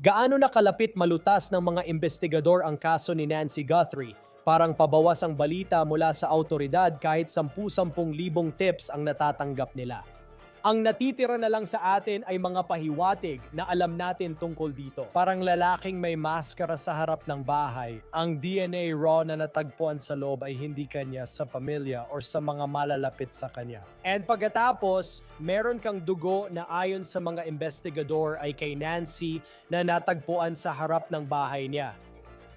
Gaano na kalapit malutas ng mga investigador ang kaso ni Nancy Guthrie? Parang pabawas ang balita mula sa autoridad kahit 10,000 tips ang natatanggap nila. Ang natitira na lang sa atin ay mga pahiwatig na alam natin tungkol dito. Parang lalaking may maskara sa harap ng bahay, ang DNA raw na natagpuan sa loob ay hindi kanya sa pamilya or sa mga malalapit sa kanya. And pagkatapos, meron kang dugo na ayon sa mga investigador ay kay Nancy na natagpuan sa harap ng bahay niya.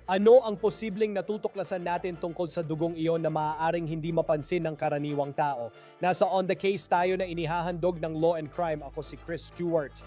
Ano ang posibleng natutuklasan natin tungkol sa dugong iyon na maaaring hindi mapansin ng karaniwang tao? Nasa On The Case tayo na inihahandog ng Law and Crime. Ako si Chris Stewart.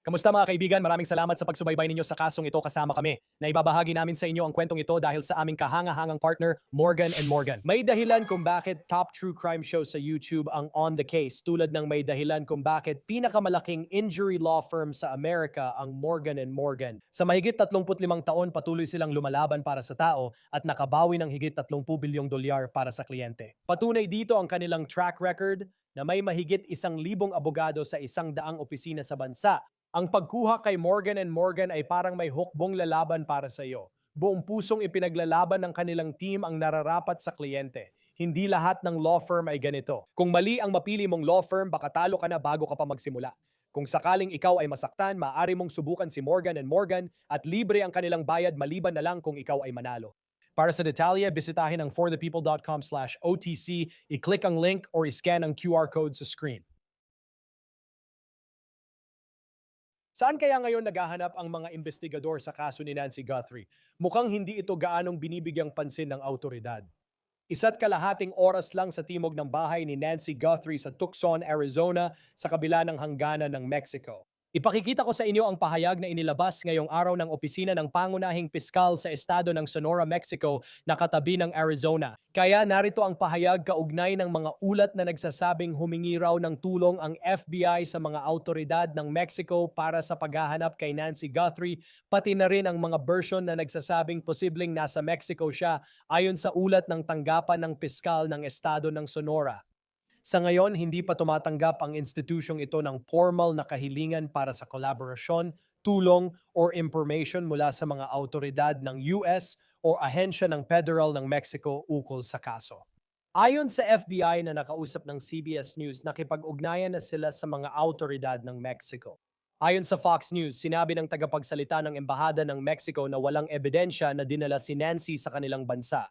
Kamusta mga kaibigan? Maraming salamat sa pagsubaybay ninyo sa kasong ito kasama kami. Naibabahagi namin sa inyo ang kwentong ito dahil sa aming kahanga-hangang partner, Morgan & Morgan. May dahilan kung bakit top true crime show sa YouTube ang On The Case, tulad ng may dahilan kung bakit pinakamalaking injury law firm sa Amerika ang Morgan & Morgan. Sa mahigit 35 taon, patuloy silang lumalaban para sa tao at nakabawi ng higit 30 bilyong dolyar para sa kliyente. Patunay dito ang kanilang track record na may mahigit 1,000 abogado sa 100 opisina sa bansa. Ang pagkuha kay Morgan & Morgan ay parang may hukbong lalaban para sa iyo. Buong pusong ipinaglalaban ng kanilang team ang nararapat sa kliyente. Hindi lahat ng law firm ay ganito. Kung mali ang mapili mong law firm, baka talo ka na bago ka pa magsimula. Kung sakaling ikaw ay masaktan, maaari mong subukan si Morgan & Morgan at libre ang kanilang bayad maliban na lang kung ikaw ay manalo. Para sa detalye, bisitahin ang forthepeople.com/OTC, i-click ang link or i-scan ang QR code sa screen. Saan kaya ngayon naghahanap ang mga investigador sa kaso ni Nancy Guthrie? Mukhang hindi ito gaanong binibigyang pansin ng autoridad. Isa't kalahating oras lang sa timog ng bahay ni Nancy Guthrie sa Tucson, Arizona, sa kabila ng hangganan ng Mexico. Ipakikita ko sa inyo ang pahayag na inilabas ngayong araw ng opisina ng pangunahing piskal sa estado ng Sonora, Mexico, na katabi ng Arizona. Kaya narito ang pahayag kaugnay ng mga ulat na nagsasabing humingi raw ng tulong ang FBI sa mga autoridad ng Mexico para sa paghahanap kay Nancy Guthrie, pati na rin ang mga version na nagsasabing posibleng nasa Mexico siya ayon sa ulat ng tanggapan ng piskal ng estado ng Sonora. Sa ngayon, hindi pa tumatanggap ang institusyong ito ng formal na kahilingan para sa kolaborasyon, tulong, or information mula sa mga autoridad ng US o ahensya ng federal ng Mexico ukol sa kaso. Ayon sa FBI na nakausap ng CBS News, nakipag-ugnayan na sila sa mga autoridad ng Mexico. Ayon sa Fox News, sinabi ng tagapagsalita ng Embahada ng Mexico na walang ebidensya na dinala si Nancy sa kanilang bansa.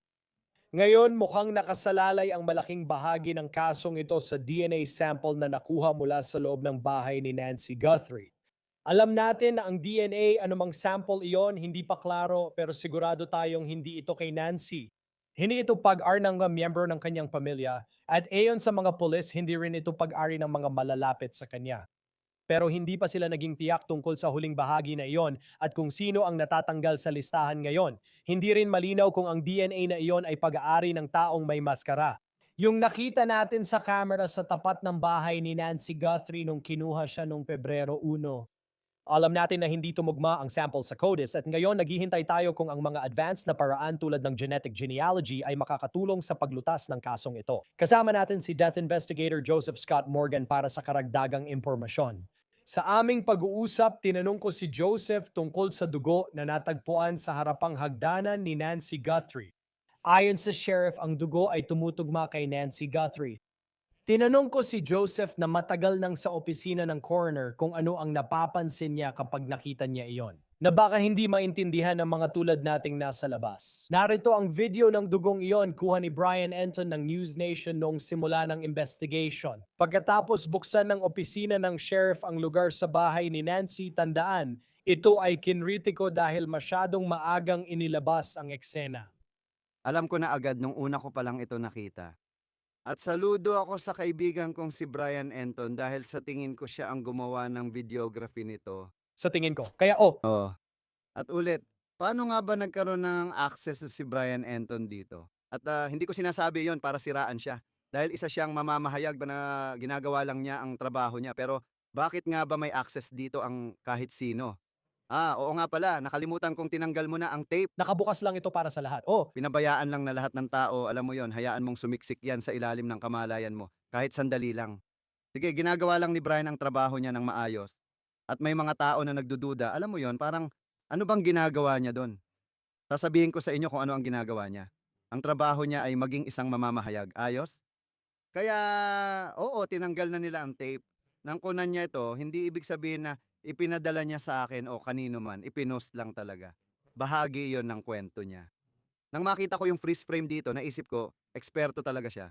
Ngayon, mukhang nakasalalay ang malaking bahagi ng kasong ito sa DNA sample na nakuha mula sa loob ng bahay ni Nancy Guthrie. Alam natin na ang DNA, anumang sample iyon, hindi pa klaro pero sigurado tayong hindi ito kay Nancy. Hindi ito pag-ari ng mga miyembro ng kanyang pamilya at ayon sa mga pulis, hindi rin ito pag-ari ng mga malalapit sa kanya. Pero hindi pa sila naging tiyak tungkol sa huling bahagi na iyon at kung sino ang natatanggal sa listahan ngayon. Hindi rin malinaw kung ang DNA na iyon ay pag-aari ng taong may maskara. Yung nakita natin sa camera sa tapat ng bahay ni Nancy Guthrie nung kinuha siya noong Pebrero 1. Alam natin na hindi tumugma ang sample sa CODIS at ngayon naghihintay tayo kung ang mga advanced na paraan tulad ng genetic genealogy ay makakatulong sa paglutas ng kasong ito. Kasama natin si Death Investigator Joseph Scott Morgan para sa karagdagang impormasyon. Sa aming pag-uusap, tinanong ko si Joseph tungkol sa dugo na natagpuan sa harapang hagdanan ni Nancy Guthrie. Ayon sa sheriff, ang dugo ay tumutugma kay Nancy Guthrie. Tinanong ko si Joseph na matagal nang sa opisina ng coroner kung ano ang napapansin niya kapag nakita niya iyon, na baka hindi maintindihan ng mga tulad nating nasa labas. Narito ang video ng dugong iyon kuha ni Brian Enton ng News Nation noong simula ng investigation. Pagkatapos buksan ng opisina ng sheriff ang lugar sa bahay ni Nancy, tandaan, ito ay kinritiko dahil masyadong maagang inilabas ang eksena. Alam ko na agad nung una ko palang ito nakita. At saludo ako sa kaibigan kong si Brian Enton dahil sa tingin ko siya ang gumawa ng videography nito. Sa tingin ko. Kaya Oh. At ulit, paano nga ba nagkaroon ng access si Brian Enton dito? At hindi ko sinasabi yon para siraan siya. Dahil isa siyang mamamahayag ba na ginagawa lang niya ang trabaho niya. Pero bakit nga ba may access dito ang kahit sino? Oo nga pala, nakalimutan kong tinanggal mo na ang tape. Nakabukas lang ito para sa lahat. Oh, Pinabayaan lang na lahat ng tao, alam mo yon, hayaan mong sumiksik yan sa ilalim ng kamalayan mo, kahit sandali lang. Sige, ginagawa lang ni Brian ang trabaho niya ng maayos. At may mga tao na nagdududa, alam mo yon, parang ano bang ginagawa niya doon? Sasabihin ko sa inyo kung ano ang ginagawa niya. Ang trabaho niya ay maging isang mamamahayag. Ayos? Kaya, oo, tinanggal na nila ang tape. Nang kunan niya ito, hindi ibig sabihin na ipinadala niya sa akin o kanino man, ipinost lang talaga. Bahagi yon ng kwento niya. Nang makita ko yung freeze frame dito, naisip ko, eksperto talaga siya.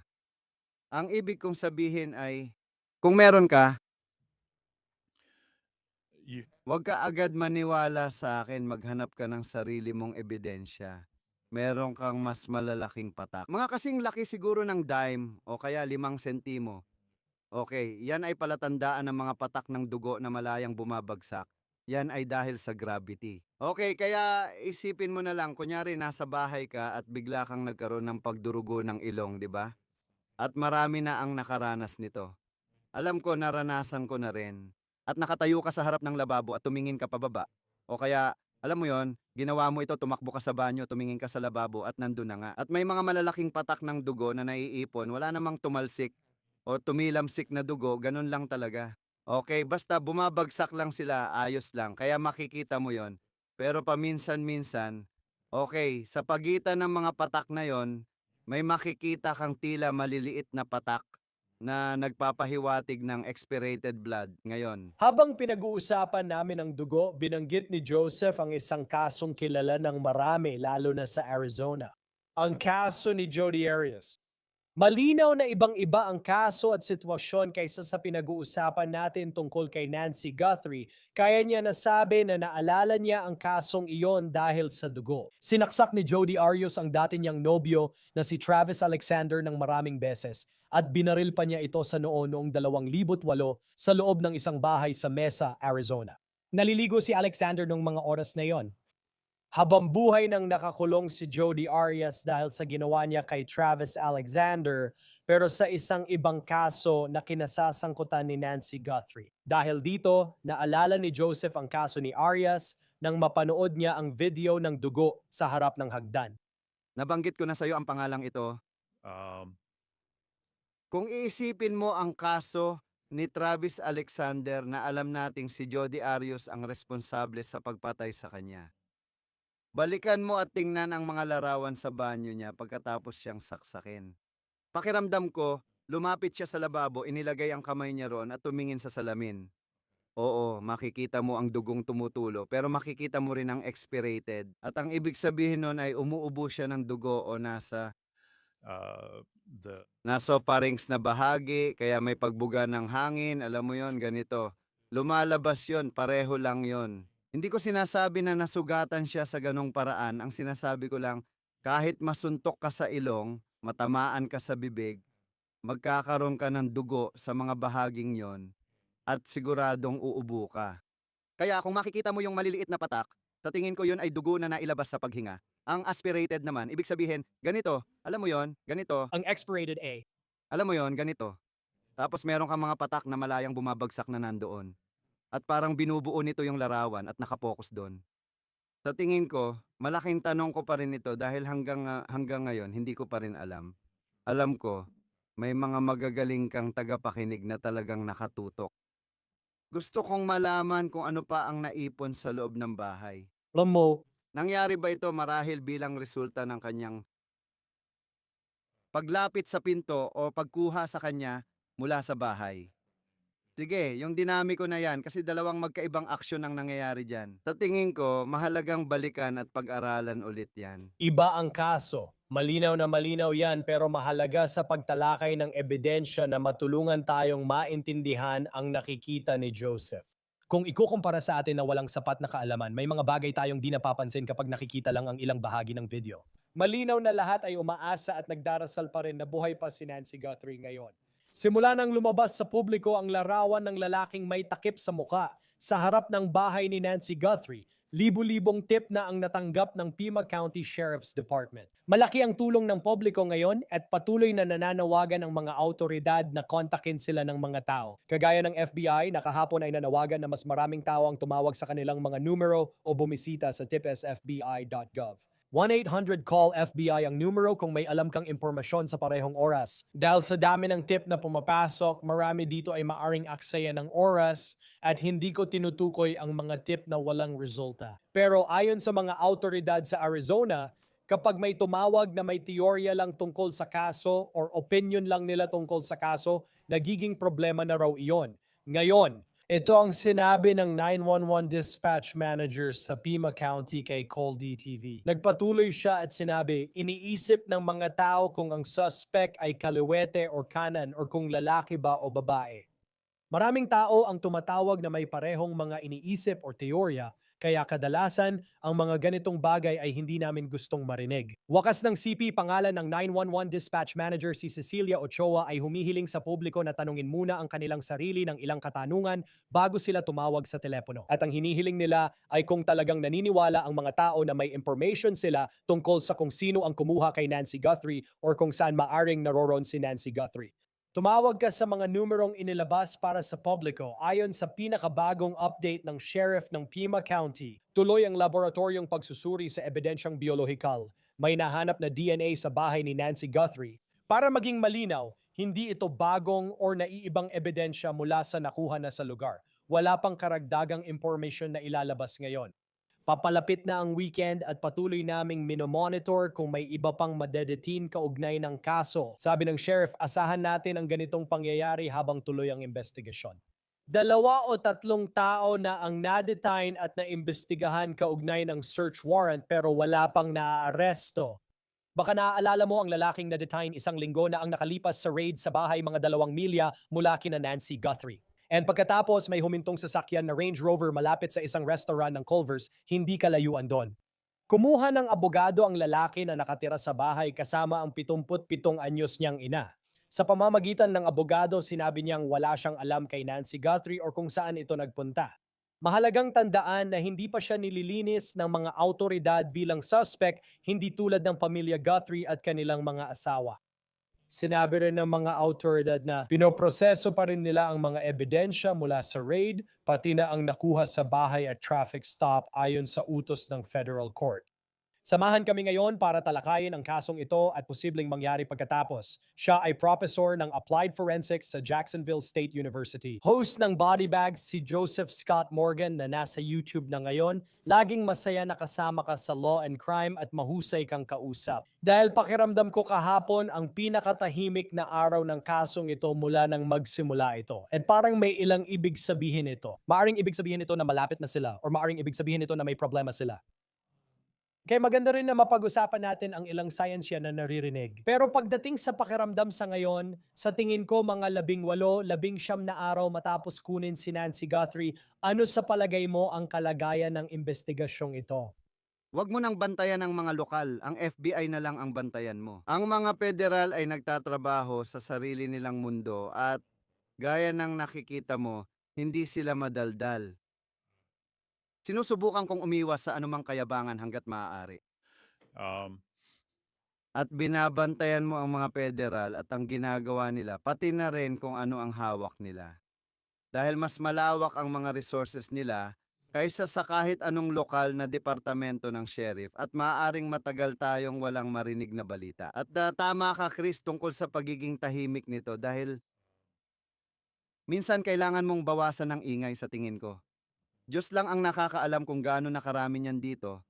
Ang ibig kong sabihin ay, kung meron ka, huwag ka agad maniwala sa akin, maghanap ka ng sarili mong ebidensya. Meron kang mas malalaking patak. Mga kasing laki siguro ng dime o kaya 5 sentimo. Okay, yan ay palatandaan ng mga patak ng dugo na malayang bumabagsak. Yan ay dahil sa gravity. Okay, kaya isipin mo na lang, kunyari nasa bahay ka at bigla kang nagkaroon ng pagdurugo ng ilong, di ba? At marami na ang nakaranas nito. Alam ko, naranasan ko na rin. At nakatayo ka sa harap ng lababo at tumingin ka pababa. O kaya, alam mo yon, ginawa mo ito, tumakbo ka sa banyo, tumingin ka sa lababo at nandun na nga. At may mga malalaking patak ng dugo na naiipon, wala namang tumalsik o tumilamsik na dugo, ganun lang talaga. Okay, basta bumabagsak lang sila, ayos lang. Kaya makikita mo yon. Pero paminsan-minsan, okay, sa pagitan ng mga patak na yon, may makikita kang tila maliliit na patak na nagpapahiwatig ng expirated blood ngayon. habang pinag-uusapan namin ang dugo, binanggit ni Joseph ang isang kasong kilala ng marami lalo na sa Arizona. Ang kaso ni Jody Arias. Malinaw na ibang-iba ang kaso at sitwasyon kaysa sa pinag-uusapan natin tungkol kay Nancy Guthrie, kaya niya nasabi na naalala niya ang kasong iyon dahil sa dugo. Sinaksak ni Jody Arias ang dati niyang nobyo na si Travis Alexander ng maraming beses at binaril pa niya ito sa noo noong 2008 sa loob ng isang bahay sa Mesa, Arizona. Naliligo si Alexander noong mga oras na iyon. Habang buhay nang nakakulong si Jody Arias dahil sa ginawa niya kay Travis Alexander, pero sa isang ibang kaso na kinasasangkutan ni Nancy Guthrie. Dahil dito, naalala ni Joseph ang kaso ni Arias nang mapanood niya ang video ng dugo sa harap ng hagdan. Nabanggit ko na sa iyo ang pangalang ito. Kung iisipin mo ang kaso ni Travis Alexander na alam nating si Jody Arias ang responsable sa pagpatay sa kanya. Balikan mo at tingnan ang mga larawan sa banyo niya pagkatapos siyang saksakin. Pakiramdam ko, lumapit siya sa lababo, inilagay ang kamay niya roon at tumingin sa salamin. Oo, makikita mo ang dugong tumutulo, pero makikita mo rin ang expirated. At ang ibig sabihin nun ay umuubo siya ng dugo o nasa pharynx na bahagi, kaya may pagbuga ng hangin, alam mo yon, ganito. Lumalabas yon, pareho lang yon. Hindi ko sinasabi na nasugatan siya sa ganong paraan, ang sinasabi ko lang, kahit masuntok ka sa ilong, matamaan ka sa bibig, magkakaroon ka ng dugo sa mga bahaging yon, at siguradong uubo ka. Kaya kung makikita mo yung maliliit na patak, sa tingin ko yun ay dugo na nailabas sa paghinga. Ang aspirated naman, ibig sabihin, ganito, alam mo yon, ganito, Ang expirated A. alam mo yon, ganito. Tapos meron kang mga patak na malayang bumabagsak na nandoon. At parang binubuo nito yung larawan at nakapokus doon. Sa tingin ko, malaking tanong ko pa rin ito dahil hanggang ngayon hindi ko pa rin alam. Alam ko, may mga magagaling kang tagapakinig na talagang nakatutok. Gusto kong malaman kung ano pa ang naipon sa loob ng bahay. Alam mo, Nangyari ba ito marahil bilang resulta ng kanyang paglapit sa pinto o pagkuha sa kanya mula sa bahay? Sige, yung dinamiko na yan kasi dalawang magkaibang aksyon ang nangyayari dyan. Sa tingin ko, mahalagang balikan at pag-aralan ulit yan. iba ang kaso. Malinaw na malinaw yan pero mahalaga sa pagtalakay ng ebidensya na matulungan tayong maintindihan ang nakikita ni Joseph. Kung ikukumpara sa atin na walang sapat na kaalaman, may mga bagay tayong di napapansin kapag nakikita lang ang ilang bahagi ng video. Malinaw na lahat ay umaasa at nagdarasal pa rin na buhay pa si Nancy Guthrie ngayon. Simula nang lumabas sa publiko ang larawan ng lalaking may takip sa muka sa harap ng bahay ni Nancy Guthrie, Libu-libong tip na ang natanggap ng Pima County Sheriff's Department. Malaki ang tulong ng publiko ngayon at patuloy na nananawagan ng mga autoridad na kontakin sila ng mga tao. Kagaya ng FBI, nakahapon ay nanawagan na mas maraming tao ang tumawag sa kanilang mga numero o bumisita sa tipsfbi.gov. 1-800-CALL-FBI ang numero kung may alam kang impormasyon sa parehong oras. Dahil sa dami ng tip na pumapasok, marami dito ay maaring aksaya ng oras at hindi ko tinutukoy ang mga tip na walang resulta. Pero ayon sa mga autoridad sa Arizona, kapag may tumawag na may teorya lang tungkol sa kaso or opinion lang nila tungkol sa kaso, nagiging problema na raw iyon. Ngayon, ito ang sinabi ng 911 dispatch manager sa Pima County kay Call DTV. Nagpatuloy siya at sinabi, iniisip ng mga tao kung ang suspect ay kaliwete or kanan or kung lalaki ba o babae. Maraming tao ang tumatawag na may parehong mga iniisip o teorya, kaya kadalasan ang mga ganitong bagay ay hindi namin gustong marinig. Wakas ng CP pangalan ng 911 dispatch manager si Cecilia Ochoa ay humihiling sa publiko na tanungin muna ang kanilang sarili ng ilang katanungan bago sila tumawag sa telepono. At ang hinihiling nila ay kung talagang naniniwala ang mga tao na may information sila tungkol sa kung sino ang kumuha kay Nancy Guthrie or kung saan maaring naroon si Nancy Guthrie. Tumawag ka sa mga numerong inilabas para sa publiko ayon sa pinakabagong update ng Sheriff ng Pima County. Tuloy ang laboratoryong pagsusuri sa ebidensyang biolohikal. May nahanap na DNA sa bahay ni Nancy Guthrie. Para maging malinaw, hindi ito bagong or naiibang ebidensya mula sa nakuha na sa lugar. Wala pang karagdagang information na ilalabas ngayon. Papalapit na ang weekend at patuloy naming minomonitor kung may iba pang madedetain kaugnay ng kaso. Sabi ng sheriff, asahan natin ang ganitong pangyayari habang tuloy ang investigasyon. 2 o 3 tao na ang nadetain at naimbestigahan kaugnay ng search warrant pero wala pang naaaresto. Baka naaalala mo ang lalaking na-detain 1 linggo na ang nakalipas sa raid sa bahay mga 2 milya mula kina Nancy Guthrie. And pagkatapos may humintong sasakyan na Range Rover malapit sa isang restaurant ng Culver's, hindi kalayuan doon. Kumuha ng abogado ang lalaki na nakatira sa bahay kasama ang 77 anyos niyang ina. Sa pamamagitan ng abogado, sinabi niyang wala siyang alam kay Nancy Guthrie or kung saan ito nagpunta. Mahalagang tandaan na hindi pa siya nililinis ng mga autoridad bilang suspect, hindi tulad ng pamilya Guthrie at kanilang mga asawa. Sinabi rin ng mga autoridad na pinoproseso pa rin nila ang mga ebidensya mula sa raid, pati na ang nakuha sa bahay at traffic stop ayon sa utos ng federal court. Samahan kami ngayon para talakayin ang kasong ito at posibleng mangyari pagkatapos. Siya ay professor ng Applied Forensics sa Jacksonville State University. Host ng Body Bags si Joseph Scott Morgan na nasa YouTube na ngayon. Laging masaya na kasama ka sa Law and Crime at mahusay kang kausap. Dahil pakiramdam ko kahapon ang pinakatahimik na araw ng kasong ito mula nang magsimula ito. At parang may ilang ibig sabihin ito. Maaring ibig sabihin ito na malapit na sila or maaring ibig sabihin ito na may problema sila. Kaya maganda rin na mapag-usapan natin ang ilang science yan na naririnig. Pero pagdating sa pakiramdam sa ngayon, sa tingin ko mga 18, 19 na araw matapos kunin si Nancy Guthrie, ano sa palagay mo ang kalagayan ng investigasyong ito? Huwag mo nang bantayan ng mga lokal, ang FBI na lang ang bantayan mo. Ang mga federal ay nagtatrabaho sa sarili nilang mundo at gaya ng nakikita mo, hindi sila madaldal. Sinusubukan kong umiwas sa anumang kayabangan hanggat maaari. Um, At binabantayan mo ang mga federal at ang ginagawa nila, pati na rin kung ano ang hawak nila. Dahil mas malawak ang mga resources nila kaysa sa kahit anong lokal na departamento ng sheriff at maaaring matagal tayong walang marinig na balita. At tama ka Chris tungkol sa pagiging tahimik nito dahil minsan kailangan mong bawasan ng ingay sa tingin ko. Diyos lang ang nakakaalam kung gaano nakarami niyan dito.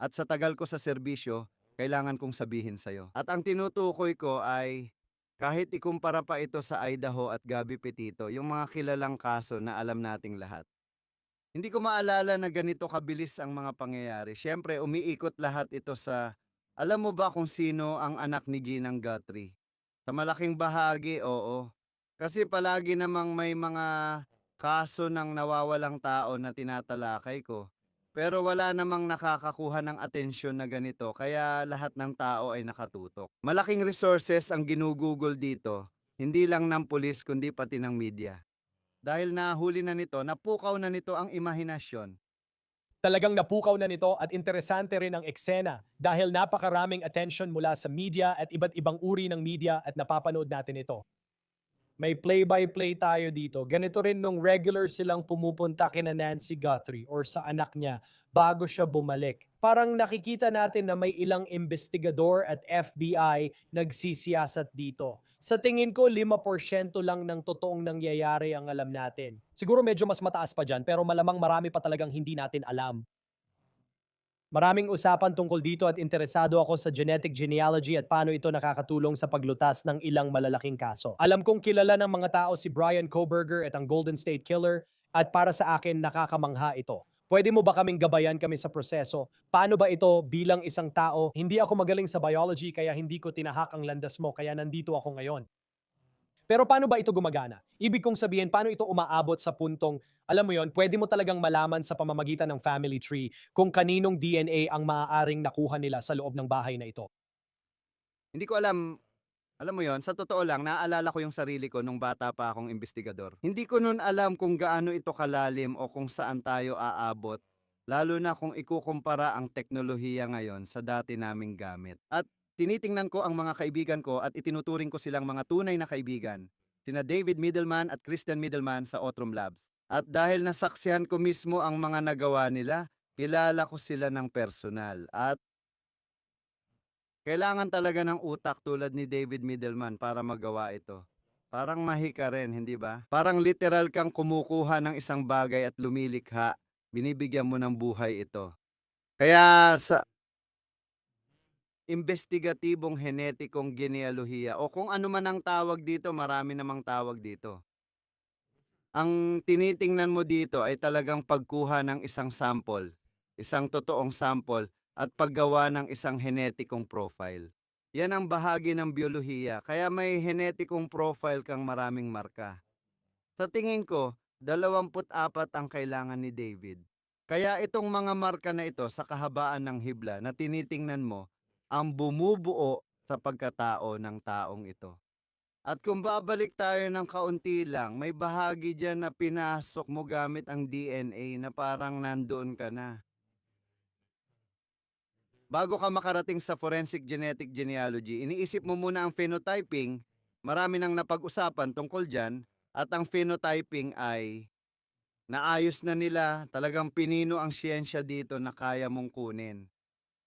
At sa tagal ko sa serbisyo, kailangan kong sabihin sa'yo. At ang tinutukoy ko ay kahit ikumpara pa ito sa Idaho at Gabi Petito, yung mga kilalang kaso na alam nating lahat. Hindi ko maalala na ganito kabilis ang mga pangyayari. Siyempre, umiikot lahat ito sa, alam mo ba kung sino ang anak ni Ginang Guthrie? Sa malaking bahagi, oo. Kasi palagi namang may mga kaso ng nawawalang tao na tinatalakay ko. Pero wala namang nakakakuha ng atensyon na ganito, kaya lahat ng tao ay nakatutok. Malaking resources ang ginugugol dito, hindi lang ng pulis kundi pati ng media. Dahil nahuli na nito, napukaw na nito ang imahinasyon. Talagang napukaw na nito at interesante rin ang eksena dahil napakaraming attention mula sa media at iba't ibang uri ng media at napapanood natin ito. May play-by-play tayo dito. Ganito rin nung regular silang pumupunta kina Nancy Guthrie or sa anak niya bago siya bumalik. Parang nakikita natin na may ilang investigador at FBI nagsisiyasat dito. Sa tingin ko, 5% lang ng totoong nangyayari ang alam natin. Siguro medyo mas mataas pa dyan, pero malamang marami pa talagang hindi natin alam. Maraming usapan tungkol dito at interesado ako sa genetic genealogy at paano ito nakakatulong sa paglutas ng ilang malalaking kaso. Alam kong kilala ng mga tao si Brian Koberger at ang Golden State Killer at para sa akin nakakamangha ito. Pwede mo ba kaming gabayan kami sa proseso? Paano ba ito bilang isang tao? Hindi ako magaling sa biology kaya hindi ko tinahak ang landas mo kaya nandito ako ngayon. Pero paano ba ito gumagana? Ibig kong sabihin, paano ito umaabot sa puntong, alam mo yon, pwede mo talagang malaman sa pamamagitan ng family tree kung kaninong DNA ang maaaring nakuha nila sa loob ng bahay na ito. Hindi ko alam mo yon, sa totoo lang, naaalala ko yung sarili ko nung bata pa akong investigador. Hindi ko nun alam kung gaano ito kalalim o kung saan tayo aabot, lalo na kung ikukumpara ang teknolohiya ngayon sa dati naming gamit. At tinitingnan ko ang mga kaibigan ko at itinuturing ko silang mga tunay na kaibigan, sina David Middleman at Christian Middleman sa Otrom Labs. At dahil nasaksihan ko mismo ang mga nagawa nila, kilala ko sila ng personal at kailangan talaga ng utak tulad ni David Middleman para magawa ito. Parang mahika rin, hindi ba? Parang literal kang kumukuha ng isang bagay at lumilikha, binibigyan mo ng buhay ito. Kaya sa investigatibong henetikong genealohiya o kung ano man ang tawag dito, marami namang tawag dito. Ang tinitingnan mo dito ay talagang pagkuha ng isang sample, isang totoong sample at paggawa ng isang henetikong profile. Yan ang bahagi ng biolohiya, kaya may henetikong profile kang maraming marka. Sa tingin ko, 24 ang kailangan ni David. Kaya itong mga marka na ito sa kahabaan ng hibla na tinitingnan mo, ang bumubuo sa pagkatao ng taong ito. At kung babalik tayo ng kaunti lang, may bahagi dyan na pinasok mo gamit ang DNA na parang nandoon ka na. Bago ka makarating sa forensic genetic genealogy, iniisip mo muna ang phenotyping, marami nang napag-usapan tungkol dyan, at ang phenotyping ay naayos na nila, talagang pinino ang siyensya dito na kaya mong kunin.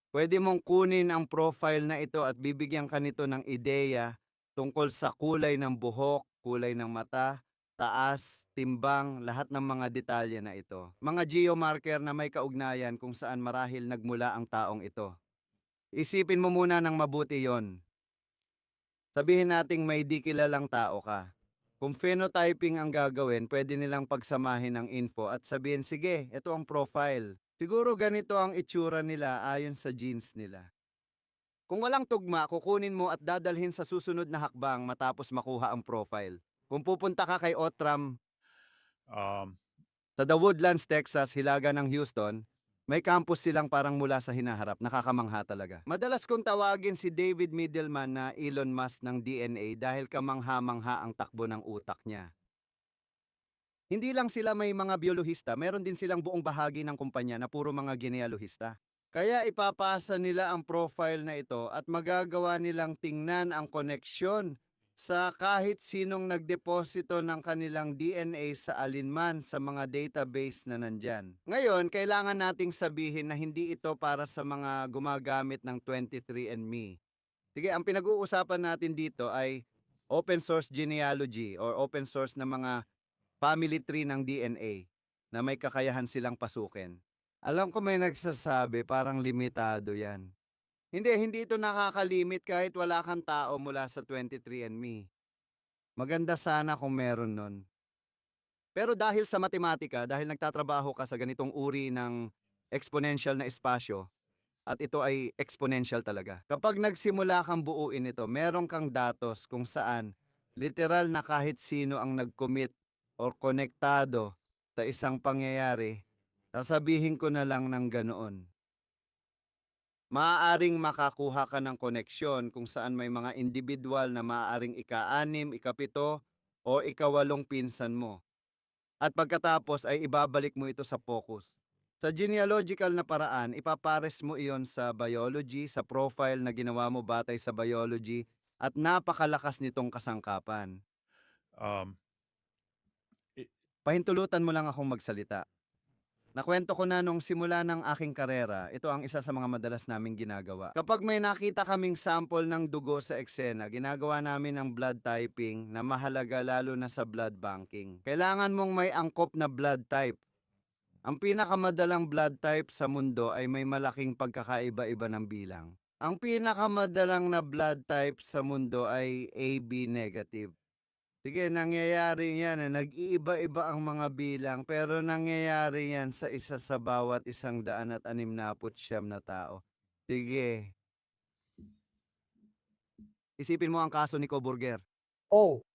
Pwede mong kunin ang profile na ito at bibigyan ka nito ng ideya tungkol sa kulay ng buhok, kulay ng mata, taas, timbang, lahat ng mga detalye na ito. Mga geomarker na may kaugnayan kung saan marahil nagmula ang taong ito. Isipin mo muna ng mabuti yon. Sabihin nating may di kilalang tao ka. Kung phenotyping ang gagawin, pwede nilang pagsamahin ang info at sabihin, sige, ito ang profile. Siguro ganito ang itsura nila ayon sa genes nila. Kung walang tugma, kukunin mo at dadalhin sa susunod na hakbang matapos makuha ang profile. Kung pupunta ka kay Otram Um, sa The Woodlands, Texas, hilaga ng Houston, may campus silang parang mula sa hinaharap. Nakakamangha talaga. Madalas kong tawagin si David Middleman na Elon Musk ng DNA dahil kamangha-mangha ang takbo ng utak niya. Hindi lang sila may mga biolohista, meron din silang buong bahagi ng kumpanya na puro mga genealohista. Kaya ipapasa nila ang profile na ito at magagawa nilang tingnan ang koneksyon sa kahit sinong nagdeposito ng kanilang DNA sa alinman sa mga database na nandyan. Ngayon, kailangan nating sabihin na hindi ito para sa mga gumagamit ng 23andMe. Sige, ang pinag-uusapan natin dito ay open source genealogy or open source na mga family tree ng DNA na may kakayahan silang pasukin. Alam ko may nagsasabi parang limitado yan. Hindi ito nakakalimit kahit wala kang tao mula sa 23andMe. Maganda sana kung meron nun. Pero dahil sa matematika, dahil nagtatrabaho ka sa ganitong uri ng exponential na espasyo, at ito ay exponential talaga. Kapag nagsimula kang buuin ito, meron kang datos kung saan literal na kahit sino ang nag-commit or konektado sa isang pangyayari, sasabihin ko na lang ng ganoon. Maaaring makakuha ka ng koneksyon kung saan may mga individual na maaaring ika-6, ika-7, o ika-8 pinsan mo. At pagkatapos ay ibabalik mo ito sa focus. Sa genealogical na paraan, ipapares mo iyon sa biology, sa profile na ginawa mo batay sa biology, at napakalakas nitong kasangkapan. Um, i- Pahintulutan mo lang akong magsalita. Nakwento ko na nung simula ng aking karera, ito ang isa sa mga madalas naming ginagawa. Kapag may nakita kaming sample ng dugo sa eksena, ginagawa namin ang blood typing na mahalaga lalo na sa blood banking. Kailangan mong may angkop na blood type. Ang pinakamadalang blood type sa mundo ay may malaking pagkakaiba-iba ng bilang. Ang pinakamadalang na blood type sa mundo ay AB negative. Sige, nangyayari yan, nag-iiba-iba ang mga bilang, pero nangyayari yan sa isa sa bawat 169 na tao. Sige, isipin mo ang kaso ni Coburger. Oh,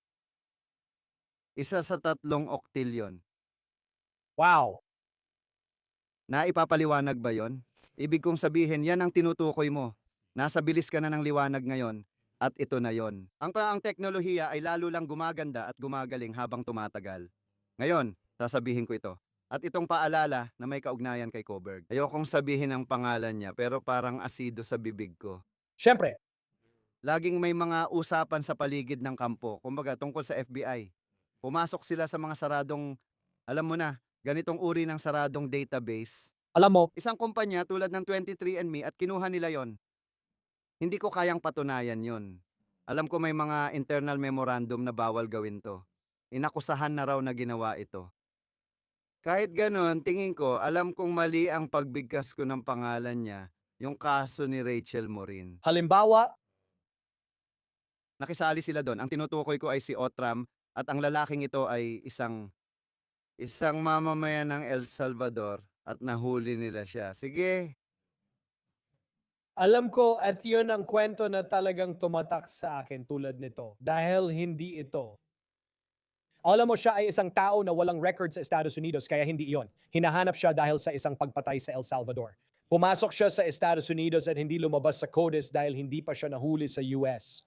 Isa sa 3 oktilyon. wow. Naipapaliwanag ba yon? Ibig kong sabihin, yan ang tinutukoy mo. Nasa bilis ka na ng liwanag ngayon, at ito na yon. Ang teknolohiya ay lalo lang gumaganda at gumagaling habang tumatagal. Ngayon, sasabihin ko ito. At itong paalala na may kaugnayan kay Coburg. Ayokong sabihin ang pangalan niya pero parang asido sa bibig ko. Siyempre, Laging may mga usapan sa paligid ng kampo, kumbaga tungkol sa FBI. Pumasok sila sa mga saradong, alam mo na, ganitong uri ng saradong database. alam mo, Isang kumpanya tulad ng 23andMe at kinuha nila yon. Hindi ko kayang patunayan yon. Alam ko may mga internal memorandum na bawal gawin to. Inakusahan na raw na ginawa ito. Kahit ganon, tingin ko, alam kong mali ang pagbigkas ko ng pangalan niya, yung kaso ni Rachel Morin. halimbawa, Nakisali sila doon. Ang tinutukoy ko ay si Otram at ang lalaking ito ay isang mamamayan ng El Salvador at nahuli nila siya. Sige, alam ko at yun ang kwento na talagang tumatak sa akin tulad nito. Dahil hindi ito. Alam mo siya ay isang tao na walang record sa Estados Unidos kaya hindi iyon. Hinahanap siya dahil sa isang pagpatay sa El Salvador. Pumasok siya sa Estados Unidos at hindi lumabas sa CODIS dahil hindi pa siya nahuli sa US.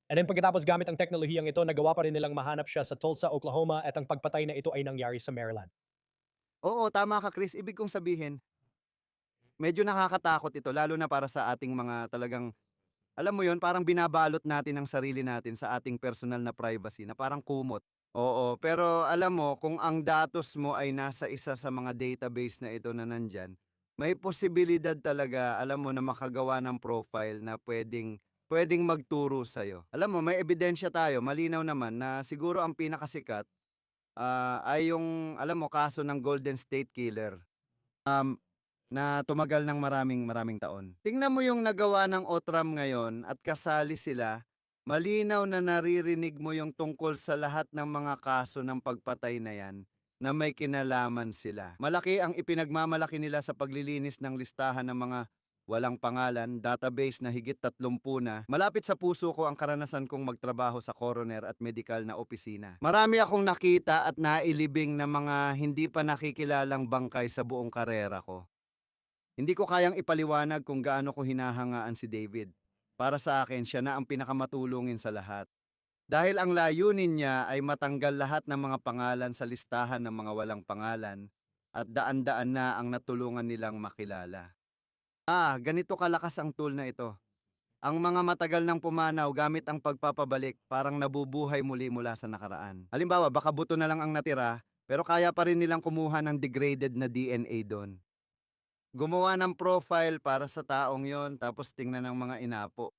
And then pagkatapos gamit ang teknolohiyang ito, nagawa pa rin nilang mahanap siya sa Tulsa, Oklahoma at ang pagpatay na ito ay nangyari sa Maryland. oo, tama ka Chris. Ibig kong sabihin, medyo nakakatakot ito lalo na para sa ating mga talagang, alam mo yon, parang binabalot natin ang sarili natin sa ating personal na privacy na parang kumot. Oo, pero alam mo, kung ang datos mo ay nasa isa sa mga database na ito na nandyan, may posibilidad talaga, alam mo, na makagawa ng profile na pwedeng magturo sa'yo. Alam mo, may ebidensya tayo, malinaw naman na siguro ang pinakasikat ay yung, alam mo, kaso ng Golden State Killer. Na tumagal ng maraming taon. Tingnan mo yung nagawa ng Otram ngayon at kasali sila, malinaw na naririnig mo yung tungkol sa lahat ng mga kaso ng pagpatay na yan na may kinalaman sila. Malaki ang ipinagmamalaki nila sa paglilinis ng listahan ng mga walang pangalan, database na higit 30 na. Malapit sa puso ko ang karanasan kong magtrabaho sa coroner at medical na opisina. Marami akong nakita at nailibing na mga hindi pa nakikilalang bangkay sa buong karera ko. Hindi ko kayang ipaliwanag kung gaano ko hinahangaan si David. Para sa akin, siya na ang pinakamatulungin sa lahat. Dahil ang layunin niya ay matanggal lahat ng mga pangalan sa listahan ng mga walang pangalan at daan-daan na ang natulungan nilang makilala. Ganito kalakas ang tool na ito. Ang mga matagal nang pumanaw gamit ang pagpapabalik parang nabubuhay muli mula sa nakaraan. Halimbawa, baka buto na lang ang natira pero kaya pa rin nilang kumuha ng degraded na DNA doon. Gumawa ng profile para sa taong yon tapos tingnan ng mga inapo.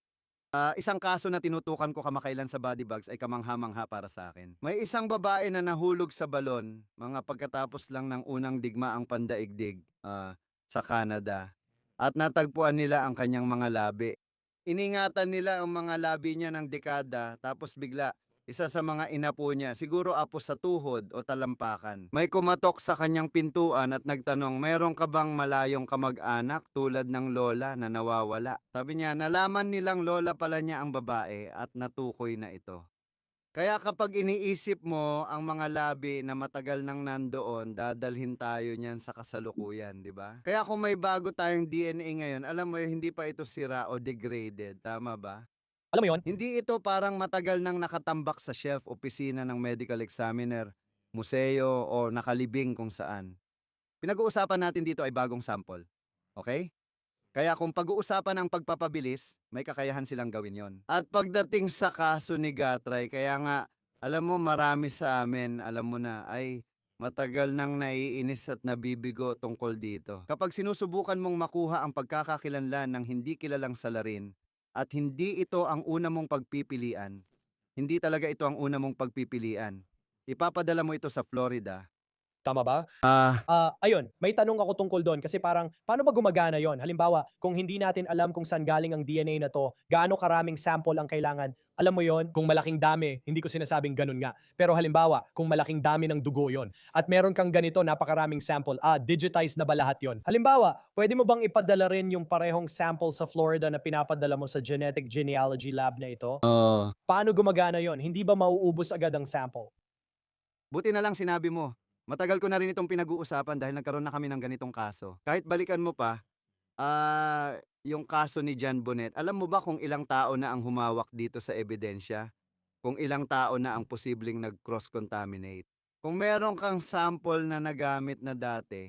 Isang kaso na tinutukan ko kamakailan sa body bags ay kamangha-mangha para sa akin. May isang babae na nahulog sa balon mga pagkatapos lang ng unang digmaang pandaigdig sa Canada at natagpuan nila ang kanyang mga labi. Iningatan nila ang mga labi niya ng dekada tapos bigla isa sa mga inapo niya, siguro apos sa tuhod o talampakan. May kumatok sa kanyang pintuan at nagtanong, mayroon ka bang malayong kamag-anak tulad ng lola na nawawala? Sabi niya, nalaman nilang lola pala niya ang babae at natukoy na ito. Kaya kapag iniisip mo ang mga labi na matagal nang nandoon, dadalhin tayo niyan sa kasalukuyan, di ba? Kaya kung may bago tayong DNA ngayon, alam mo hindi pa ito sira o degraded, tama ba? Alam mo yon? Hindi ito parang matagal nang nakatambak sa shelf, opisina ng medical examiner, museo o nakalibing kung saan. Pinag-uusapan natin dito ay bagong sample. Okay? Kaya kung pag-uusapan ang pagpapabilis, may kakayahan silang gawin yon. At pagdating sa kaso ni Gatray, kaya nga, alam mo, marami sa amin, alam mo na, ay matagal nang naiinis at nabibigo tungkol dito. Kapag sinusubukan mong makuha ang pagkakakilanlan ng hindi kilalang salarin at hindi ito ang una mong pagpipilian, hindi talaga ito ang una mong pagpipilian. Ipapadala mo ito sa Florida. Tama ba? Ah, Ayun, may tanong ako tungkol doon kasi parang paano ba gumagana yon? Halimbawa, kung hindi natin alam kung saan galing ang DNA na to, gaano karaming sample ang kailangan? Alam mo yon, kung malaking dami, hindi ko sinasabing ganun nga. Pero halimbawa, kung malaking dami ng dugo yon at meron kang ganito, napakaraming sample, digitized na ba lahat yon? Halimbawa, pwede mo bang ipadala rin yung parehong sample sa Florida na pinapadala mo sa genetic genealogy lab na ito? oh, Paano gumagana yon? Hindi ba mauubos agad ang sample? buti na lang sinabi mo. Matagal ko na rin itong pinag-uusapan dahil nagkaroon na kami ng ganitong kaso. Kahit balikan mo pa, yung kaso ni John Bonet, alam mo ba kung ilang tao na ang humawak dito sa ebidensya? Kung ilang tao na ang posibleng nag-cross-contaminate? Kung meron kang sample na nagamit na dati,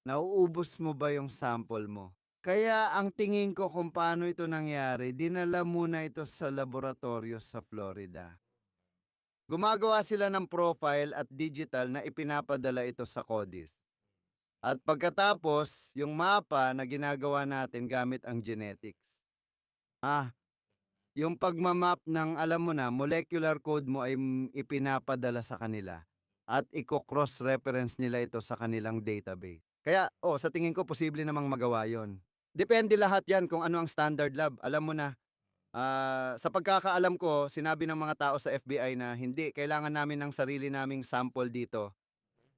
nauubos mo ba yung sample mo? Kaya ang tingin ko kung paano ito nangyari, dinala muna ito sa laboratorio sa Florida. Gumagawa sila ng profile at digital na ipinapadala ito sa CODIS. At pagkatapos, yung mapa na ginagawa natin gamit ang genetics. Yung pagmamap ng, alam mo na, molecular code mo ay ipinapadala sa kanila. At i-cross-reference nila ito sa kanilang database. Kaya, sa tingin ko, posible namang magawa yon. Depende lahat yan kung ano ang standard lab. Alam mo na, sa pagkakaalam ko, sinabi ng mga tao sa FBI na hindi, kailangan namin ng sarili naming sample dito.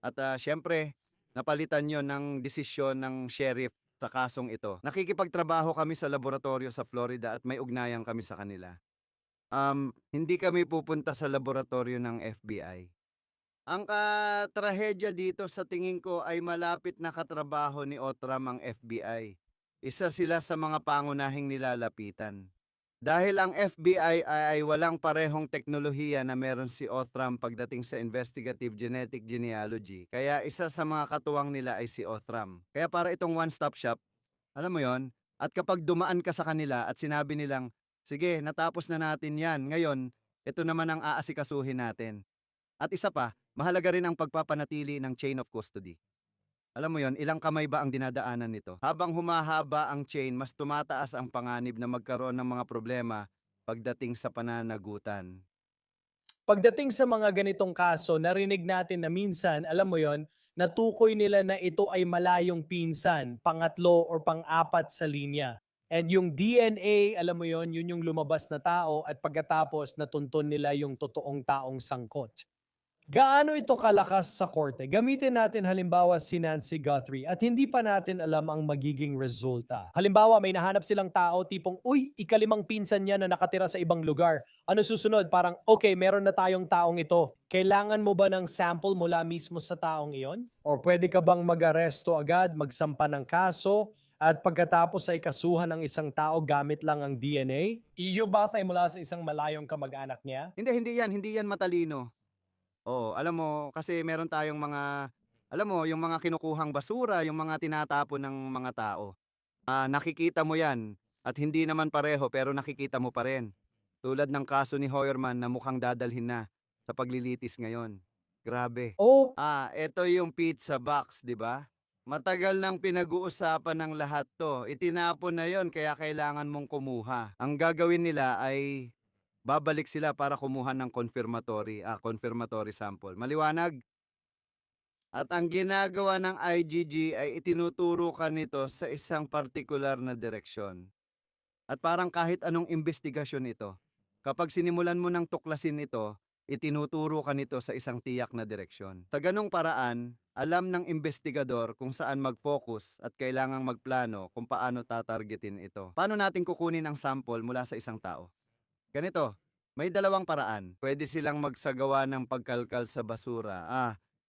At syempre, napalitan yon ng desisyon ng sheriff sa kasong ito. Nakikipagtrabaho kami sa laboratorio sa Florida at may ugnayan kami sa kanila. Hindi kami pupunta sa laboratorio ng FBI. Ang trahedya dito sa tingin ko ay malapit na katrabaho ni Otram ang FBI. Isa sila sa mga pangunahing nilalapitan. Dahil ang FBI ay walang parehong teknolohiya na meron si Othram pagdating sa investigative genetic genealogy. Kaya isa sa mga katuwang nila ay si Othram. Kaya para itong one-stop shop, alam mo yon. At kapag dumaan ka sa kanila at sinabi nilang, sige, natapos na natin yan. Ngayon, ito naman ang aasikasuhin natin. At isa pa, mahalaga rin ang pagpapanatili ng chain of custody. Alam mo yon, ilang kamay ba ang dinadaanan nito? Habang humahaba ang chain, mas tumataas ang panganib na magkaroon ng mga problema pagdating sa pananagutan. Pagdating sa mga ganitong kaso, narinig natin na minsan, alam mo yon, natukoy nila na ito ay malayong pinsan, pangatlo or pang-apat sa linya. And yung DNA, alam mo yon, yun yung lumabas na tao at pagkatapos natuntun nila yung totoong taong sangkot. Gaano ito kalakas sa korte? Gamitin natin halimbawa si Nancy Guthrie at hindi pa natin alam ang magiging resulta. Halimbawa, may nahanap silang tao tipong, uy, ikalimang pinsan niya na nakatira sa ibang lugar. Ano susunod? Parang, okay, meron na tayong taong ito. Kailangan mo ba ng sample mula mismo sa taong iyon? Or pwede ka bang mag-aresto agad, magsampa ng kaso, at pagkatapos ay kasuhan ng isang tao gamit lang ang DNA? Iyo ba ay mula sa isang malayong kamag-anak niya? Hindi yan matalino. Oo, alam mo, kasi meron tayong mga, alam mo, yung mga kinukuhang basura, yung mga tinatapon ng mga tao. Nakikita mo yan, at hindi naman pareho, pero nakikita mo pa rin. Tulad ng kaso ni Hoyerman na mukhang dadalhin na sa paglilitis ngayon. Grabe. Oh, Ito yung pizza box, di ba? Matagal nang pinag-uusapan ng lahat to. Itinapon na yon kaya kailangan mong kumuha. Ang gagawin nila ay babalik sila para kumuha ng confirmatory sample. Maliwanag? At ang ginagawa ng IGG ay itinuturo ka nito sa isang partikular na direksyon. At parang kahit anong investigasyon ito, kapag sinimulan mo ng tuklasin ito, itinuturo ka nito sa isang tiyak na direksyon. Sa ganong paraan, alam ng investigador kung saan mag-focus at kailangang magplano kung paano tatargetin ito. Paano natin kukunin ang sample mula sa isang tao? Ganito, may dalawang paraan. Pwede silang magsagawa ng pagkalkal sa basura.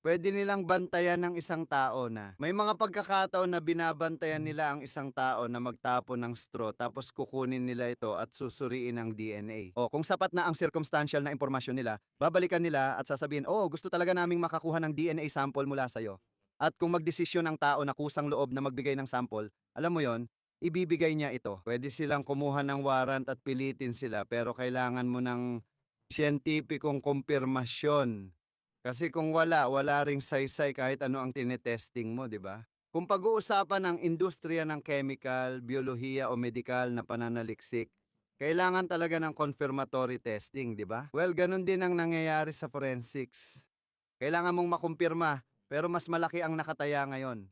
Pwede nilang bantayan ng isang tao na. May mga pagkakataon na binabantayan nila ang isang tao na magtapon ng straw tapos kukunin nila ito at susuriin ang DNA. O kung sapat na ang circumstantial na impormasyon nila, babalikan nila at sasabihin, gusto talaga naming makakuha ng DNA sample mula sa'yo. At kung magdesisyon ang tao na kusang loob na magbigay ng sample, alam mo yon, ibibigay niya ito. Pwede silang kumuha ng warrant at pilitin sila pero kailangan mo ng siyentipikong kumpirmasyon. Kasi kung wala ring saysay kahit ano ang tinetesting mo, di ba? Kung pag-uusapan ng industriya ng chemical, biolohiya o medikal na pananaliksik, kailangan talaga ng confirmatory testing, di ba? Well, ganun din ang nangyayari sa forensics. Kailangan mong makumpirma, pero mas malaki ang nakataya ngayon.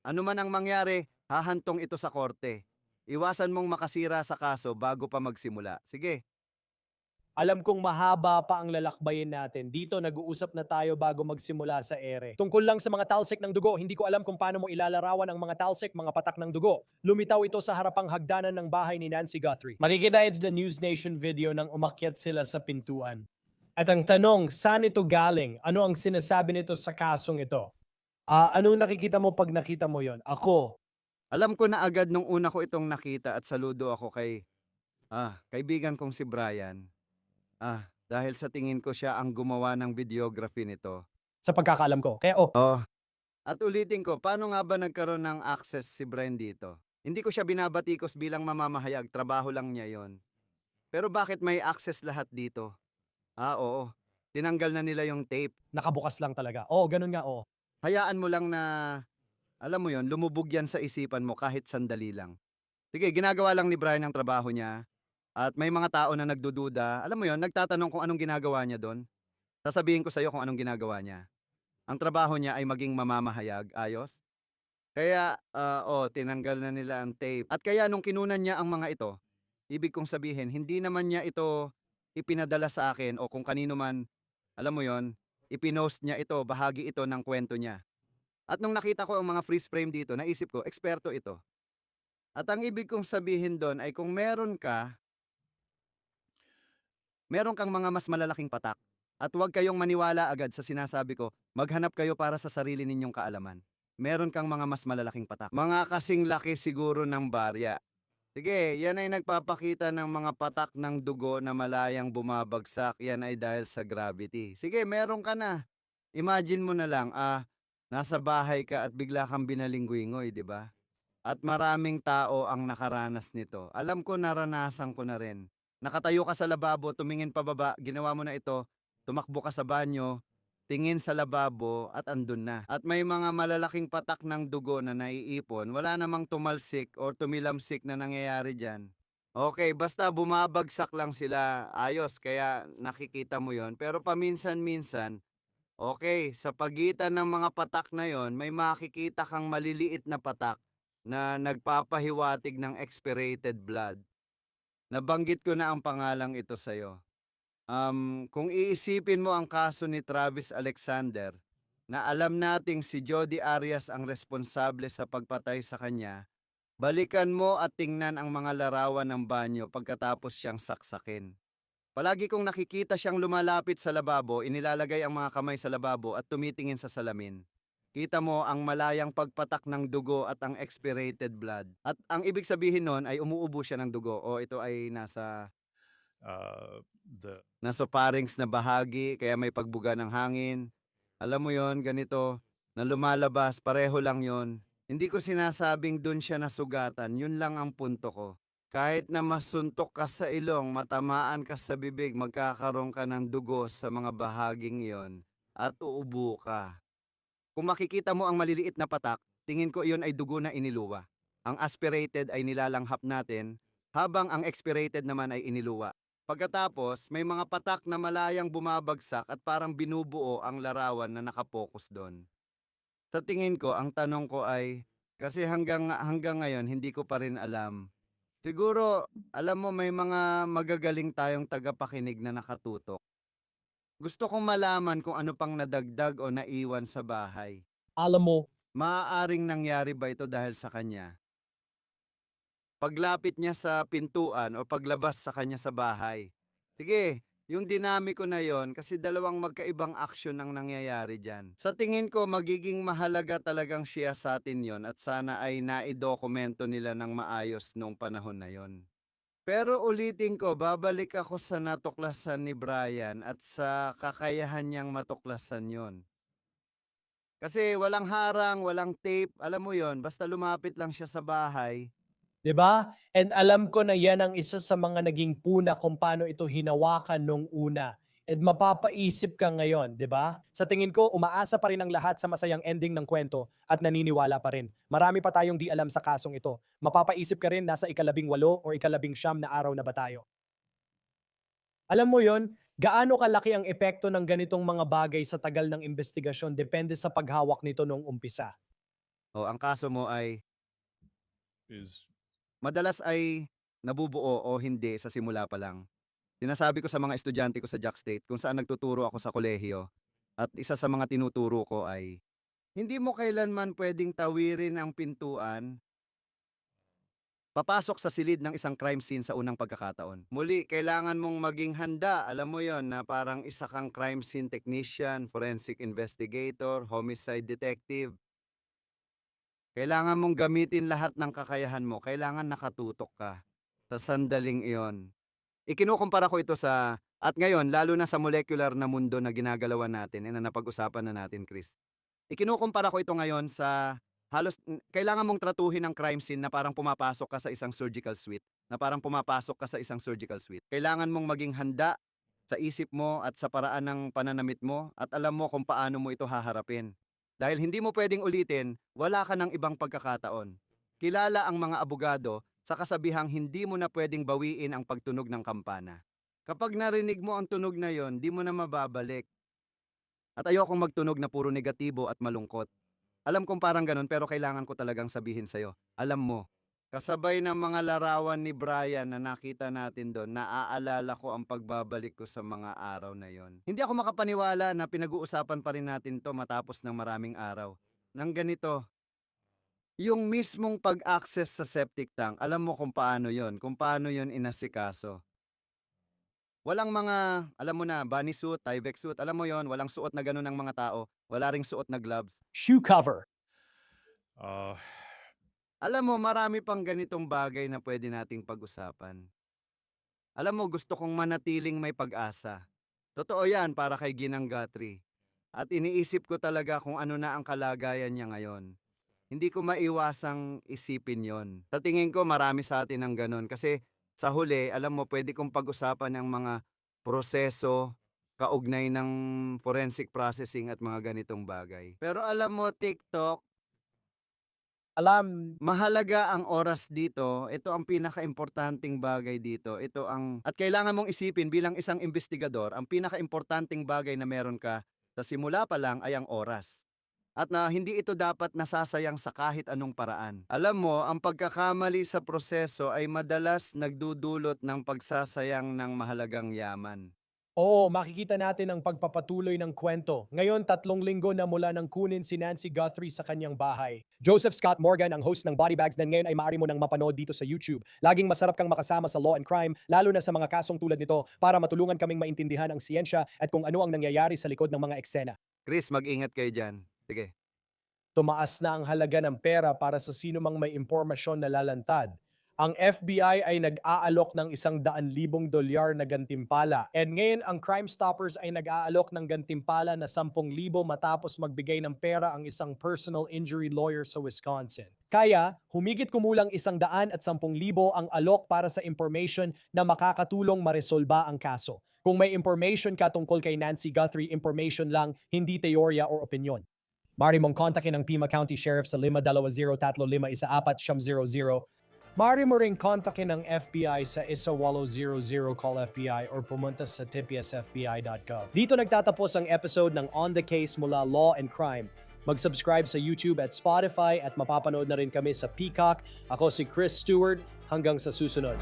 Ano man ang mangyari, hahantong ito sa korte. Iwasan mong makasira sa kaso bago pa magsimula. Sige, Alam kong mahaba pa ang lalakbayin natin. Dito nag-uusap na tayo bago magsimula sa ere. Tungkol lang sa mga talsik ng dugo, hindi ko alam kung paano mo ilalarawan ang mga talsik, mga patak ng dugo. Lumitaw ito sa harapang hagdanan ng bahay ni Nancy Guthrie. Makikita ito sa News Nation video nang umakyat sila sa pintuan. At ang tanong, saan ito galing? Ano ang sinasabi nito sa kasong ito? Anong nakikita mo pag nakita mo yon? Ako, alam ko na agad nung una ko itong nakita at saludo ako kay, kaibigan kong si Brian. Dahil sa tingin ko siya ang gumawa ng videography nito. sa pagkakaalam ko. Kaya Oh, at ulitin ko, paano nga ba nagkaroon ng access si Brian dito? Hindi ko siya binabatikos bilang mamamahayag, trabaho lang niya yon. Pero bakit may access lahat dito? Oo. Tinanggal na nila yung tape. nakabukas lang talaga. Oo, ganun nga, oo. Hayaan mo lang na, alam mo yon, lumubog yan sa isipan mo kahit sandali lang. Sige, ginagawa lang ni Brian ang trabaho niya. At may mga tao na nagdududa, alam mo yon, nagtatanong kung anong ginagawa niya doon. Sasabihin ko sa iyo kung anong ginagawa niya. Ang trabaho niya ay maging mamamahayag, ayos? Kaya, tinanggal na nila ang tape. At kaya nung kinunan niya ang mga ito, ibig kong sabihin, hindi naman niya ito ipinadala sa akin o kung kanino man, alam mo yon, ipinost niya ito, bahagi ito ng kwento niya. At nung nakita ko ang mga freeze frame dito, naisip ko, eksperto ito. At ang ibig kong sabihin doon ay kung meron kang mga mas malalaking patak. At huwag kayong maniwala agad sa sinasabi ko, maghanap kayo para sa sarili ninyong kaalaman. Meron kang mga mas malalaking patak. Mga kasing laki siguro ng barya. Sige, yan ay nagpapakita ng mga patak ng dugo na malayang bumabagsak. Yan ay dahil sa gravity. Sige, meron ka na. Imagine mo na lang, nasa bahay ka at bigla kang binalingguingoy, di ba? At maraming tao ang nakaranas nito. Alam ko, naranasan ko na rin. Nakatayo ka sa lababo, tumingin pababa, ginawa mo na ito, tumakbo ka sa banyo, tingin sa lababo at andun na. At may mga malalaking patak ng dugo na naiipon, wala namang tumalsik or tumilamsik na nangyayari dyan. Okay, basta bumabagsak lang sila, ayos, kaya nakikita mo yon. Pero paminsan-minsan, okay, sa pagitan ng mga patak na yon, may makikita kang maliliit na patak na nagpapahiwatig ng expirated blood. Nabanggit ko na ang pangalang ito sa'yo. Kung iisipin mo ang kaso ni Travis Alexander, na alam nating si Jody Arias ang responsable sa pagpatay sa kanya, balikan mo at tingnan ang mga larawan ng banyo pagkatapos siyang saksakin. Palagi kong nakikita siyang lumalapit sa lababo, inilalagay ang mga kamay sa lababo at tumitingin sa salamin. Kita mo ang malayang pagpatak ng dugo at ang expirated blood. At ang ibig sabihin nun ay umuubo siya ng dugo o ito ay nasa The nasoparings na bahagi kaya may pagbuga ng hangin. Alam mo yon, ganito, na lumalabas, pareho lang yon. Hindi ko sinasabing dun siya nasugatan, yun lang ang punto ko. Kahit na masuntok ka sa ilong, matamaan ka sa bibig, magkakaroon ka ng dugo sa mga bahaging yon at uubo ka. Kung makikita mo ang maliliit na patak, tingin ko iyon ay dugo na iniluwa. Ang aspirated ay nilalanghap natin, habang ang expirated naman ay iniluwa. Pagkatapos, may mga patak na malayang bumabagsak at parang binubuo ang larawan na nakapokus doon. Sa tingin ko, ang tanong ko ay, kasi hanggang ngayon, hindi ko pa rin alam. Siguro, alam mo, may mga magagaling tayong tagapakinig na nakatutok. Gusto kong malaman kung ano pang nadagdag o naiwan sa bahay. Alam mo, Maaaring nangyari ba ito dahil sa kanya? Paglapit niya sa pintuan o paglabas sa kanya sa bahay. Sige, yung dinamiko na yon kasi dalawang magkaibang aksyon ang nangyayari dyan. Sa tingin ko, magiging mahalaga talagang siya sa atin yon at sana ay naidokumento nila ng maayos noong panahon na yon. Pero ulitin ko, babalik ako sa natuklasan ni Brian at sa kakayahan niyang matuklasan yon. Kasi walang harang, walang tape, alam mo yon, basta lumapit lang siya sa bahay. 'Di ba? And alam ko na yan ang isa sa mga naging puna kung paano ito hinawakan nung una. And mapapaisip ka ngayon, 'di ba? Sa tingin ko, umaasa pa rin ang lahat sa masayang ending ng kwento at naniniwala pa rin. Marami pa tayong di alam sa kasong ito. Mapapaisip ka rin nasa ika-18 o ika-19 na araw na ba tayo. Alam mo yon, gaano kalaki ang epekto ng ganitong mga bagay sa tagal ng investigasyon depende sa paghawak nito nung umpisa. O ang kaso mo ay is madalas ay nabubuo o hindi sa simula pa lang. Sinasabi ko sa mga estudyante ko sa Jack State kung saan nagtuturo ako sa kolehiyo at isa sa mga tinuturo ko ay hindi mo kailanman pwedeng tawirin ang pintuan papasok sa silid ng isang crime scene sa unang pagkakataon. Muli, kailangan mong maging handa. Alam mo yon na parang isa kang crime scene technician, forensic investigator, homicide detective. Kailangan mong gamitin lahat ng kakayahan mo. Kailangan nakatutok ka sa sandaling iyon. Ikinukumpara ko ito sa, at ngayon, lalo na sa molecular na mundo na ginagalawan natin, na napag-usapan na natin, Chris. Ikinukumpara ko ito ngayon sa kailangan mong tratuhin ang crime scene na parang pumapasok ka sa isang surgical suite. Kailangan mong maging handa sa isip mo at sa paraan ng pananamit mo at alam mo kung paano mo ito haharapin. Dahil hindi mo pwedeng ulitin, wala ka ng ibang pagkakataon. Kilala ang mga abogado sa kasabihang hindi mo na pwedeng bawiin ang pagtunog ng kampana. Kapag narinig mo ang tunog na yon, di mo na mababalik. At ayokong magtunog na puro negatibo at malungkot. Alam kong parang ganun pero kailangan ko talagang sabihin sa'yo. Alam mo, kasabay ng mga larawan ni Brian na nakita natin doon, naaalala ko ang pagbabalik ko sa mga araw na yon. Hindi ako makapaniwala na pinag-uusapan pa rin natin to matapos ng maraming araw. Nang ganito, yung mismong pag-access sa septic tank, alam mo kung paano yon inasikaso. Walang mga, alam mo na, bunny suit, Tyvek suit, alam mo yon, walang suot na ganun ng mga tao, wala ring suot na gloves. Shoe cover. uh, Alam mo, marami pang ganitong bagay na pwede nating pag-usapan. Alam mo, gusto kong manatiling may pag-asa. Totoo yan para kay Ginang Guthrie. At iniisip ko talaga kung ano na ang kalagayan niya ngayon. Hindi ko maiwasang isipin yon. Sa tingin ko, marami sa atin ang ganun. Kasi sa huli, alam mo, pwede kong pag-usapan ang mga proseso, kaugnay ng forensic processing at mga ganitong bagay. Pero alam mo, TikTok, Alam, mahalaga ang oras dito. Ito ang pinaka-importanting bagay dito. At kailangan mong isipin bilang isang investigador, ang pinaka-importanting bagay na meron ka sa simula pa lang ay ang oras. At na hindi ito dapat nasasayang sa kahit anong paraan. Alam mo, ang pagkakamali sa proseso ay madalas nagdudulot ng pagsasayang ng mahalagang yaman. oo, makikita natin ang pagpapatuloy ng kwento. Ngayon, 3 linggo na mula nang kunin si Nancy Guthrie sa kanyang bahay. Joseph Scott Morgan, ang host ng Body Bags, dan ngayon ay maaari mo nang mapanood dito sa YouTube. Laging masarap kang makasama sa Law and Crime, lalo na sa mga kasong tulad nito, para matulungan kaming maintindihan ang siyensya at kung ano ang nangyayari sa likod ng mga eksena. Chris, mag-ingat kayo dyan. Sige. Tumaas na ang halaga ng pera para sa sino mang may impormasyon na lalantad. Ang FBI ay nag-aalok ng $100,000 na gantimpala. And ngayon, ang Crime Stoppers ay nag-aalok ng gantimpala na 10,000 matapos magbigay ng pera ang isang personal injury lawyer sa Wisconsin. Kaya, humigit kumulang 110,000 ang alok para sa information na makakatulong maresolba ang kaso. Kung may information ka tungkol kay Nancy Guthrie, information lang, hindi teorya o opinyon. Maaari mong kontakin ang Pima County Sheriff sa 520-3514-00. Maaari mo ring kontakin ang FBI sa 1800 call FBI or pumunta sa tpsfbi.gov. Dito nagtatapos ang episode ng On the Case mula Law and Crime. Mag-subscribe sa YouTube at Spotify at mapapanood na rin kami sa Peacock. Ako si Chris Stewart. Hanggang sa susunod.